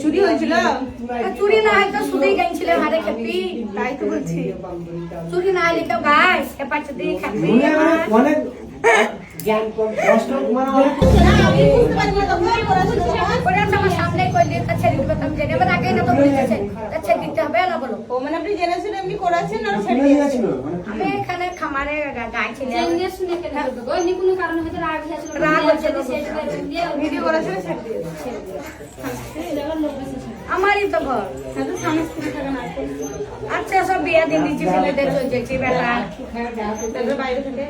চুরি হয়েছিল? চুরি না হয় তো শুধুই গাইছিল হারে খেপি। তাই তো বলছি। চুরি না হলে কেউ গায় এপাশে দিয়ে খেপি। অনেক জ্ঞান কষ্ট মানে আমি বুঝতে পারি না তখন পড়াশোনা ওরা তো আমার সামনে কইলে তা ছেড়ে দিবে তুমি জানি আমার আগে না তো বলেছে তা ছেড়ে দিতে হবে না বলো। ও মানে আপনি জেনেছেন এমনি করেছেন আর ছেড়ে ছিল দিয়েছেন? মানে আমি এখানে খামারে গাইছিলাম। জেনে শুনে কেন করবে ওই কোনো কারণে হয়তো রাগ হয়েছিল রাগ হয়েছিল। ভিডিও করেছেন ছেড়ে দিয়েছেন? আমারই তো ঘর। তাহলে স্বামী স্ত্রী থাকে না? আচ্ছা সব বিয়া দিন দিচ্ছি ছেলেদের চলছে বেটা। তাহলে বাইরে থেকে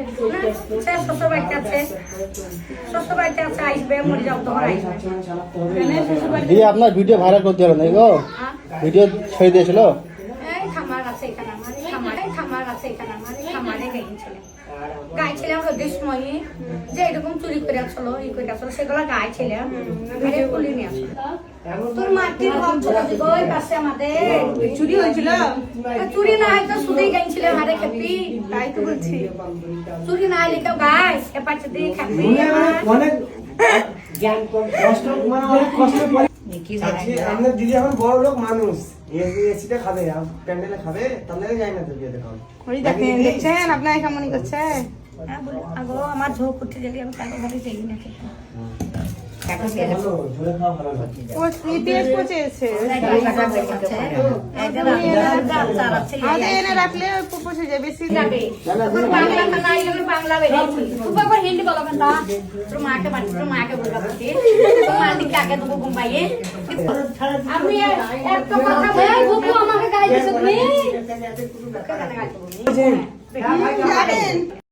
সে শ্বশুর বাড়িতে আছে। শ্বশুর বাড়িতে আছে আসবে মরে যাও তো আসবে। দিয়ে আপনার ভিডিও ভাইরাল করতে হবে নাকি গো? ভিডিও ছেড়ে দিয়েছিল? এই খামার আছে এখানে আমার খামার আছে এখানে আমার খামারে গাইছিলাম। গাইছিলাম রোদের সময় যে এরকম চুরি করে আসলো ই করে আসলো সেগুলো গাইছিলাম। ঘরে খুলি নিয়ে আসলো। তোর মাটির ঘর ছিল যে ওই পাশে আমাদের। চুরি হয়েছিল? চুরি না হয় তো শুধুই গাইছিলাম হারে খেপি। তাই তো বলছি। চুরি না হলে কেউ গায় এপাশে দিয়ে খেপি। অনেক জ্ঞান কষ্ট মানে অনেক কষ্ট আপনার দিদি এখন বড় লোক মানুষ এসিটা খাবে প্যান্ডেলে খাবে তাহলে যায় না তো বিয়েতে খাবে ওই দেখেন দেখছেন আপনার কেমনই করছে। আগো আমার ঝোঁক উঠে গেলে আমি কারো ঘরে যাই না খেতে। ভালো ঝোলে খাওয়া ভালো লাগে ও ইতিহাস পচেছে। আমাদের এনে রাখলে পচে যায় বেশি। বাংলা খানা আইলে বাংলা বেরিয়েছি তুই একবার হিন্দি বলো কেন তোর মাকে বলবা তোর মা দিকে আগে দেবো ঘুমাইয়ে আমি একটা কথা বলি বুবু আমাকে গাইতেছ তুমি জানেন